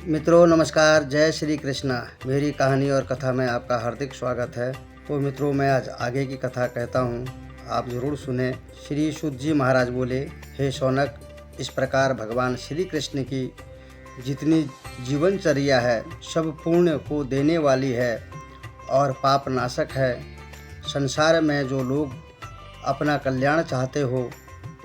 मित्रों नमस्कार, जय श्री कृष्णा। मेरी कहानी और कथा में आपका हार्दिक स्वागत है। तो मित्रों, मैं आज आगे की कथा कहता हूँ, आप ज़रूर सुने। श्री शुद्ध जी महाराज बोले, हे शौनक, इस प्रकार भगवान श्री कृष्ण की जितनी जीवनचर्या है सब पुण्य को देने वाली है और पाप नाशक है। संसार में जो लोग अपना कल्याण चाहते हो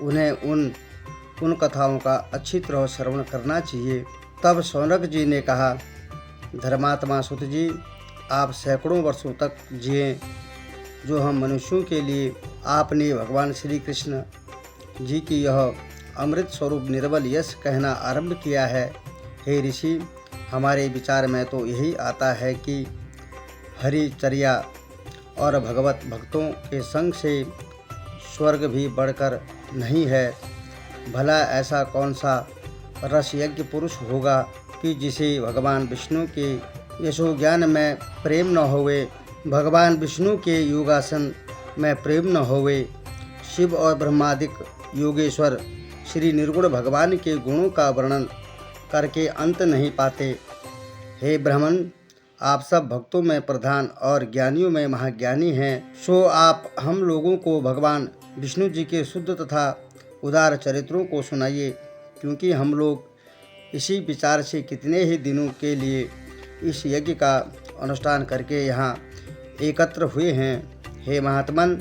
उन्हें उन कथाओं का अच्छी तरह श्रवण करना चाहिए। तब शौनक जी ने कहा, धर्मात्मा सुत जी, आप सैकड़ों वर्षों तक जिए। जो हम मनुष्यों के लिए आपने भगवान श्री कृष्ण जी की यह अमृत स्वरूप निर्बल यश कहना आरंभ किया है। हे ऋषि, हमारे विचार में तो यही आता है कि हरिचर्या और भगवत भक्तों के संग से स्वर्ग भी बढ़कर नहीं है। भला ऐसा कौन सा रस यज्ञ पुरुष होगा कि जिसे भगवान विष्णु के यशो ज्ञान में प्रेम न होवे, भगवान विष्णु के योगासन में प्रेम न होवे। शिव और ब्रह्मादिक योगेश्वर श्री निर्गुण भगवान के गुणों का वर्णन करके अंत नहीं पाते। हे ब्राह्मण, आप सब भक्तों में प्रधान और ज्ञानियों में महाज्ञानी हैं। सो आप हम लोगों को भगवान विष्णु जी के शुद्ध तथा उदार चरित्रों को सुनाइए, क्योंकि हम लोग इसी विचार से कितने ही दिनों के लिए इस यज्ञ का अनुष्ठान करके यहाँ एकत्र हुए हैं। हे महात्मन,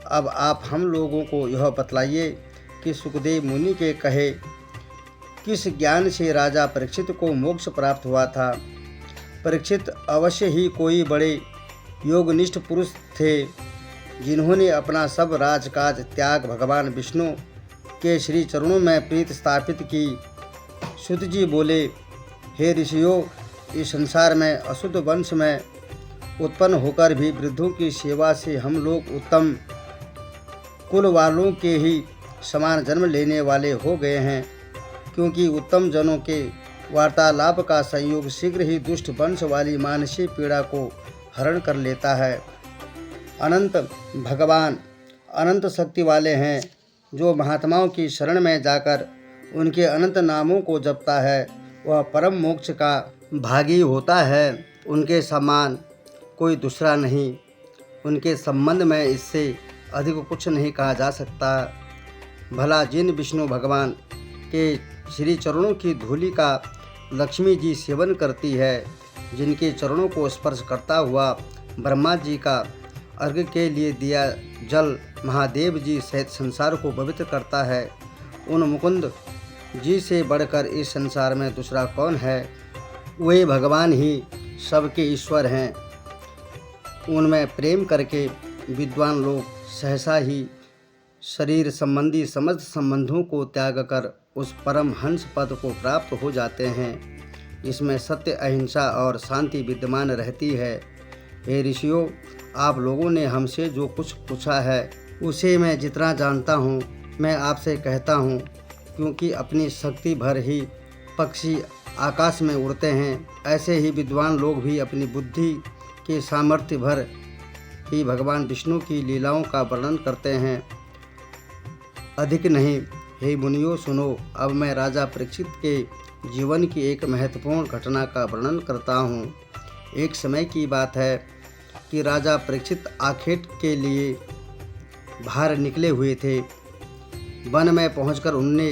अब आप हम लोगों को यह बतलाइए कि सुखदेव मुनि के कहे किस ज्ञान से राजा परीक्षित को मोक्ष प्राप्त हुआ था। परीक्षित अवश्य ही कोई बड़े योगनिष्ठ पुरुष थे, जिन्होंने अपना सब राजकाज त्याग भगवान विष्णु के श्री चरणों में प्रीत स्थापित की। शुद्ध जी बोले, हे ऋषियों, इस संसार में अशुद्ध वंश में उत्पन्न होकर भी वृद्धों की सेवा से हम लोग उत्तम कुल वालों के ही समान जन्म लेने वाले हो गए हैं, क्योंकि उत्तम जनों के वार्तालाप का संयोग शीघ्र ही दुष्ट वंश वाली मानसिक पीड़ा को हरण कर लेता है। अनंत भगवान अनंत शक्ति वाले हैं। जो महात्माओं की शरण में जाकर उनके अनंत नामों को जपता है वह परम मोक्ष का भागी होता है। उनके समान कोई दूसरा नहीं। उनके संबंध में इससे अधिक कुछ नहीं कहा जा सकता। भला जिन विष्णु भगवान के श्री चरणों की धूलि का लक्ष्मी जी सेवन करती है, जिनके चरणों को स्पर्श करता हुआ ब्रह्मा जी का अर्घ्य के लिए दिया जल महादेव जी सहित संसार को पवित्र करता है, उन मुकुंद जी से बढ़कर इस संसार में दूसरा कौन है। वे भगवान ही सबके ईश्वर हैं। उनमें प्रेम करके विद्वान लोग सहसा ही शरीर संबंधी समस्त संबंधों को त्याग कर उस परम हंस पद को प्राप्त हो जाते हैं। इसमें सत्य, अहिंसा और शांति विद्यमान रहती है। हे ऋषियों, आप लोगों ने हमसे जो कुछ पूछा है उसे मैं जितना जानता हूँ मैं आपसे कहता हूँ, क्योंकि अपनी शक्ति भर ही पक्षी आकाश में उड़ते हैं, ऐसे ही विद्वान लोग भी अपनी बुद्धि के सामर्थ्य भर ही भगवान विष्णु की लीलाओं का वर्णन करते हैं, अधिक नहीं। हे मुनियों, सुनो, अब मैं राजा परीक्षित के जीवन की एक महत्वपूर्ण घटना का वर्णन करता हूँ। एक समय की बात है कि राजा परीक्षित आखेट के लिए बाहर निकले हुए थे। वन में पहुंचकर उनने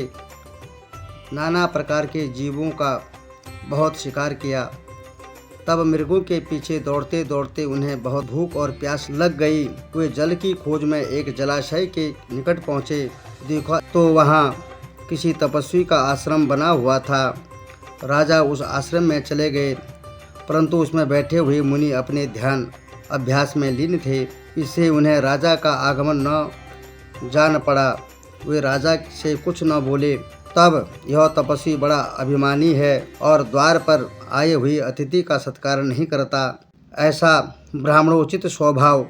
नाना प्रकार के जीवों का बहुत शिकार किया। तब मृगों के पीछे दौड़ते दौड़ते उन्हें बहुत भूख और प्यास लग गई। वे जल की खोज में एक जलाशय के निकट पहुँचे। देखा तो वहाँ किसी तपस्वी का आश्रम बना हुआ था। राजा उस आश्रम में चले गए, परंतु उसमें बैठे हुए मुनि अपने ध्यान अभ्यास में लीन थे। इससे उन्हें राजा का आगमन न जान पड़ा। वे राजा से कुछ न बोले। तब यह तपस्वी बड़ा अभिमानी है और द्वार पर आए हुए अतिथि का सत्कार नहीं करता। ऐसा ब्राह्मणोचित स्वभाव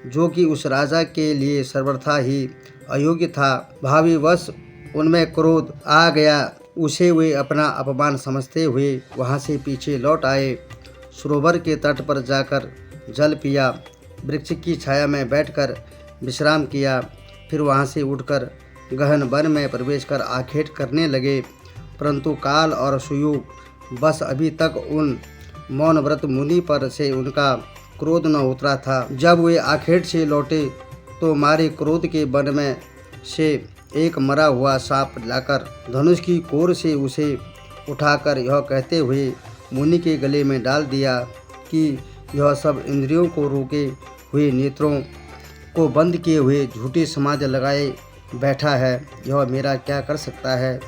जो कि उस राजा के लिए सर्वथा ही अयोग्य था, भावीवश उनमें क्रोध आ गया। उसे वे अपना अपमान समझते हुए वहाँ से पीछे लौट आए। सरोवर के तट पर जाकर जल पिया, वृक्ष की छाया में बैठकर विश्राम किया, फिर वहाँ से उठकर गहन वन में प्रवेश कर आखेट करने लगे। परंतु काल और सुयोग बस अभी तक उन मौन व्रत मुनि पर से उनका क्रोध न उतरा था। जब वे आखेट से लौटे तो मारे क्रोध के वन में से एक मरा हुआ सांप लाकर धनुष की कोर से उसे उठाकर यह कहते हुए मुनि के गले में डाल दिया कि यह सब इंद्रियों को रोके हुए, नेत्रों को बंद किए हुए झूठी समाधि लगाए बैठा है, यह मेरा क्या कर सकता है।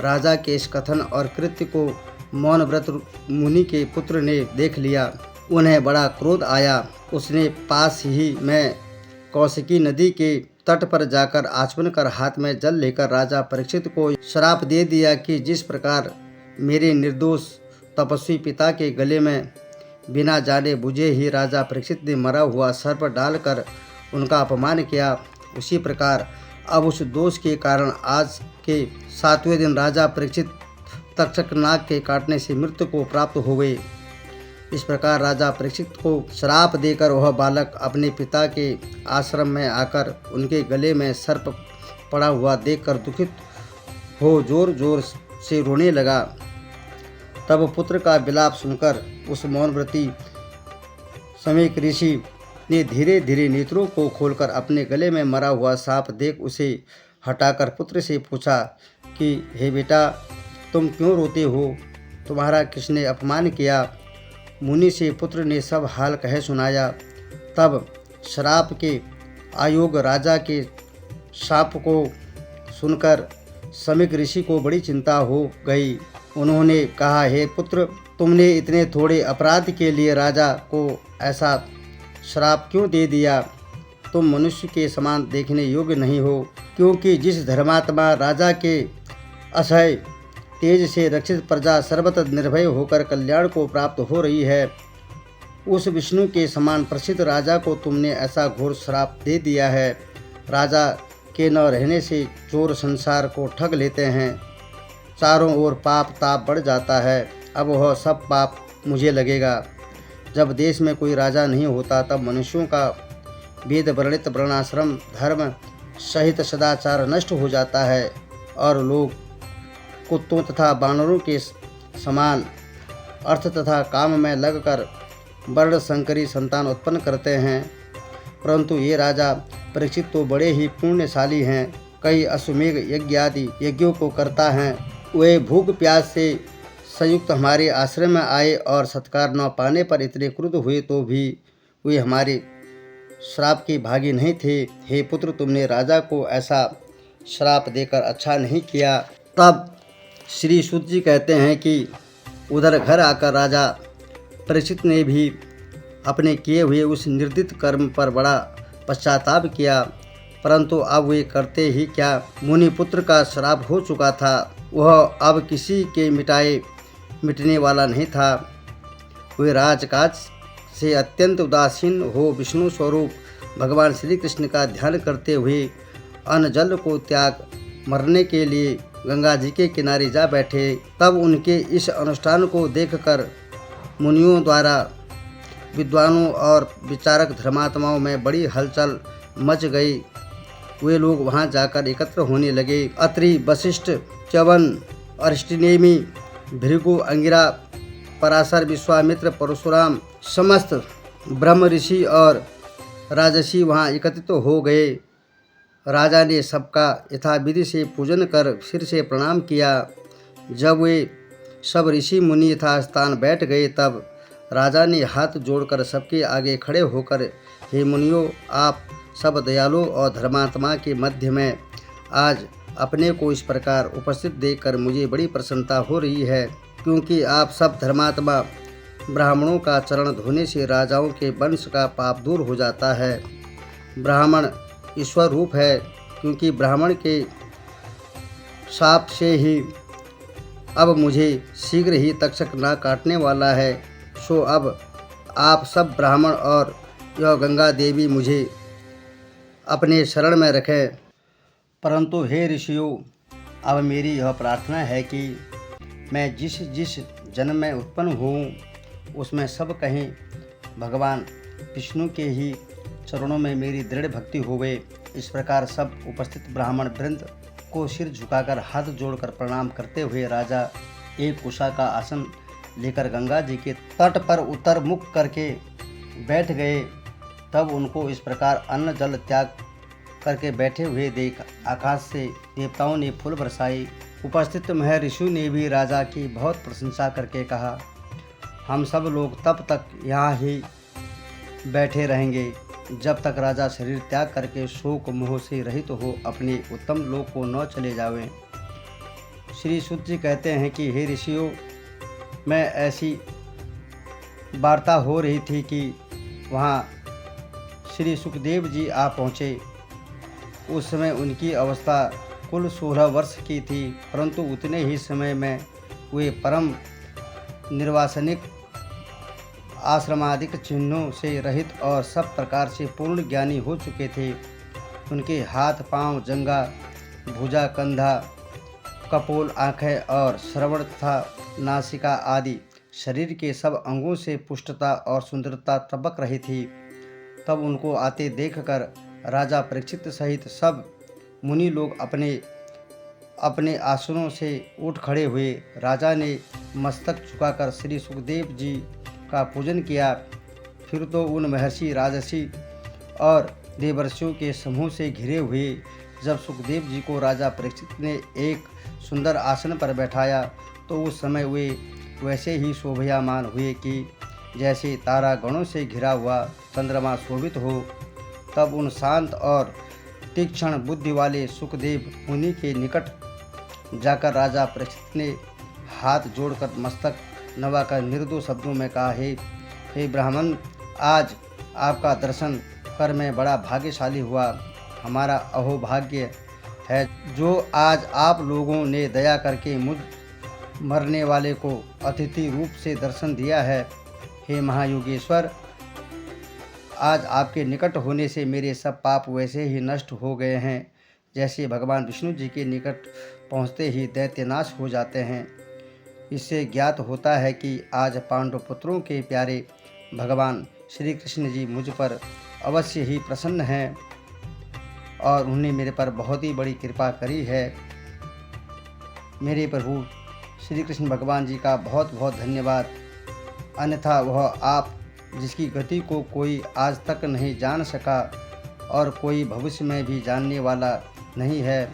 राजा के इस कथन और कृत्य को मौन व्रत मुनि के पुत्र ने देख लिया। उन्हें बड़ा क्रोध आया। उसने पास ही में कौशिकी नदी के तट पर जाकर आचमन कर हाथ में जल लेकर राजा परीक्षित को श्राप दे दिया कि जिस प्रकार मेरे निर्दोष तपस्वी पिता के गले में बिना जाने बुझे ही राजा परीक्षित ने मरा हुआ सर्प डालकर उनका अपमान किया, उसी प्रकार अब उस दोष के कारण आज के 7वें दिन राजा परीक्षित तक्षक नाग के काटने से मृत्यु को प्राप्त हो गए। इस प्रकार राजा परीक्षित को श्राप देकर वह बालक अपने पिता के आश्रम में आकर उनके गले में सर्प पड़ा हुआ देखकर दुखित हो जोर जोर से रोने लगा। तब पुत्र का विलाप सुनकर उस मौनव्रती समीक ऋषि ने धीरे धीरे नेत्रों को खोलकर अपने गले में मरा हुआ सांप देख उसे हटाकर पुत्र से पूछा कि हे बेटा, तुम क्यों रोते हो? तुम्हारा किसने अपमान किया? मुनि से पुत्र ने सब हाल कह सुनाया। तब श्राप के आयोग राजा के शाप को सुनकर समीक ऋषि को बड़ी चिंता हो गई। उन्होंने कहा, हे पुत्र, तुमने इतने थोड़े अपराध के लिए राजा को ऐसा श्राप क्यों दे दिया? तुम मनुष्य के समान देखने योग्य नहीं हो, क्योंकि जिस धर्मात्मा राजा के असह्य तेज से रक्षित प्रजा सर्वत्र निर्भय होकर कल्याण को प्राप्त हो रही है, उस विष्णु के समान प्रसिद्ध राजा को तुमने ऐसा घोर श्राप दे दिया है। राजा के न रहने से चोर संसार को ठग लेते हैं, चारों ओर पाप ताप बढ़ जाता है। अब वह सब पाप मुझे लगेगा। जब देश में कोई राजा नहीं होता तब मनुष्यों का वेद वर्णित वर्णाश्रम धर्म सहित सदाचार नष्ट हो जाता है और लोग कुत्तों तथा बानरों के समान अर्थ तथा काम में लगकर वर्ण संकरी संतान उत्पन्न करते हैं। परंतु ये राजा परीक्षित तो बड़े ही पुण्यशाली हैं, कई अश्वमेघ यज्ञ आदि यज्ञों को करता हैं। वे भूख प्यास से संयुक्त हमारे आश्रम में आए और सत्कार न पाने पर इतने क्रुद्ध हुए तो भी वे हमारे श्राप के भागी नहीं थे। हे पुत्र, तुमने राजा को ऐसा श्राप देकर अच्छा नहीं किया। तब श्री सूत जी कहते हैं कि उधर घर आकर राजा परीक्षित ने भी अपने किए हुए उस निर्दित कर्म पर बड़ा पश्चाताप किया, परंतु अब वे करते ही क्या। मुनि पुत्र का श्राप हो चुका था, वह अब किसी के मिटने वाला नहीं था। वे राजकाज से अत्यंत उदासीन हो विष्णु स्वरूप भगवान श्री कृष्ण का ध्यान करते हुए अन्न जल को त्याग मरने के लिए गंगा जी के किनारे जा बैठे। तब उनके इस अनुष्ठान को देखकर मुनियों द्वारा विद्वानों और विचारक धर्मात्माओं में बड़ी हलचल मच गई। वे लोग वहां जाकर एकत्र होने लगे। अत्रि, वशिष्ठ, च्यवन, अरिष्टनेमि, भृगु, अंगिरा, पराशर, विश्वामित्र, परशुराम, समस्त ब्रह्म ऋषि और राजर्षि वहां एकत्रित हो गए। राजा ने सबका यथाविधि से पूजन कर सिर से प्रणाम किया। जब वे सब ऋषि मुनि यथास्थान बैठ गए तब राजा ने हाथ जोड़कर सबके आगे खड़े होकर, हे मुनियों, आप सब दयालु और धर्मात्मा के मध्य में आज अपने को इस प्रकार उपस्थित देखकर मुझे बड़ी प्रसन्नता हो रही है, क्योंकि आप सब धर्मात्मा ब्राह्मणों का चरण धोने से राजाओं के वंश का पाप दूर हो जाता है। ब्राह्मण ईश्वर रूप है, क्योंकि ब्राह्मण के शाप से ही अब मुझे शीघ्र ही तक्षक नाग काटने वाला है। सो अब आप सब ब्राह्मण और यह गंगा देवी मुझे अपने शरण में रखें। परंतु हे ऋषियों, अब मेरी यह प्रार्थना है कि मैं जिस जिस जन्म में उत्पन्न हूँ उसमें सब कहीं भगवान विष्णु के ही चरणों में मेरी दृढ़ भक्ति होवे। इस प्रकार सब उपस्थित ब्राह्मण वृंद को सिर झुकाकर हाथ जोड़कर प्रणाम करते हुए राजा एक कुशा का आसन लेकर गंगा जी के तट पर उत्तर मुख करके बैठ गए। तब उनको इस प्रकार अन्न जल त्याग करके बैठे हुए देख आकाश से देवताओं ने फूल बरसाए। उपस्थित महर्षियों ने भी राजा की बहुत प्रशंसा करके कहा, हम सब लोग तब तक यहाँ ही बैठे रहेंगे जब तक राजा शरीर त्याग करके शोक मोह से रहित हो अपने उत्तम लोक को न चले जावें। श्री सूत जी कहते हैं कि हे ऋषियों, मैं ऐसी वार्ता हो रही थी कि वहाँ श्री सुखदेव जी आ पहुँचे। उस समय उनकी अवस्था कुल 16 वर्ष की थी, परंतु उतने ही समय में वे परम निर्वासनिक आश्रमादिक चिन्हों से रहित और सब प्रकार से पूर्ण ज्ञानी हो चुके थे। उनके हाथ पांव, जंघा, भुजा, कंधा, कपोल, आँखें और श्रवण तथा नासिका आदि शरीर के सब अंगों से पुष्टता और सुंदरता टपक रही थी। तब उनको आते देखकर राजा परीक्षित सहित सब मुनि लोग अपने अपने आसनों से उठ खड़े हुए। राजा ने मस्तक झुकाकर श्री सुखदेव जी का पूजन किया। फिर तो उन महर्षि, राजर्षि और देवर्षियों के समूह से घिरे हुए जब सुखदेव जी को राजा परीक्षित ने एक सुंदर आसन पर बैठाया तो उस समय वे वैसे ही शोभायमान हुए कि जैसे तारा गणों से घिरा हुआ चंद्रमा शोभित हो। तब उन शांत और तीक्ष्ण बुद्धि वाले सुखदेव मुनि के निकट जाकर राजा परीक्षित ने हाथ जोड़कर मस्तक नवाकर मृदु शब्दों में कहा, हे ब्राह्मण, आज आपका दर्शन कर मैं बड़ा भाग्यशाली हुआ। हमारा अहोभाग्य है जो आज आप लोगों ने दया करके मुझ मरने वाले को अतिथि रूप से दर्शन दिया है। हे महायोगेश्वर, आज आपके निकट होने से मेरे सब पाप वैसे ही नष्ट हो गए हैं जैसे भगवान विष्णु जी के निकट पहुँचते ही दैत्यनाश हो जाते हैं। इससे ज्ञात होता है कि आज पांडव पुत्रों के प्यारे भगवान श्री कृष्ण जी मुझ पर अवश्य ही प्रसन्न हैं और उन्होंने मेरे पर बहुत ही बड़ी कृपा करी है। मेरे प्रभु श्री कृष्ण भगवान जी का बहुत बहुत धन्यवाद। अन्यथा वह आप जिसकी गति को कोई आज तक नहीं जान सका और कोई भविष्य में भी जानने वाला नहीं है,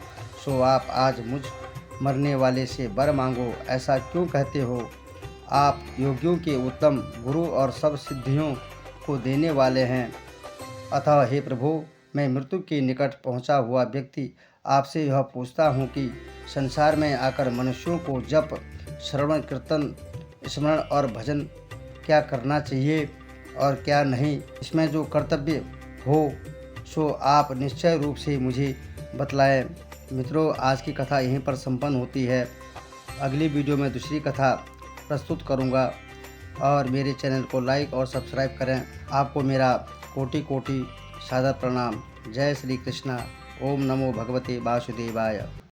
सो आप आज मुझ मरने वाले से वर मांगो, ऐसा क्यों कहते हो? आप योगियों के उत्तम गुरु और सब सिद्धियों को देने वाले हैं। अतः हे प्रभु, मैं मृत्यु के निकट पहुंचा हुआ व्यक्ति आपसे यह पूछता हूं कि संसार में आकर मनुष्यों को जप, श्रवण, कीर्तन, स्मरण और भजन क्या करना चाहिए और क्या नहीं, इसमें जो कर्तव्य हो सो आप निश्चय रूप से मुझे बतलाएं। मित्रों, आज की कथा यहीं पर संपन्न होती है। अगली वीडियो में दूसरी कथा प्रस्तुत करूंगा और मेरे चैनल को लाइक और सब्सक्राइब करें। आपको मेरा कोटि कोटि सादर प्रणाम। जय श्री कृष्णा। ओम नमो भगवते वासुदेवाय।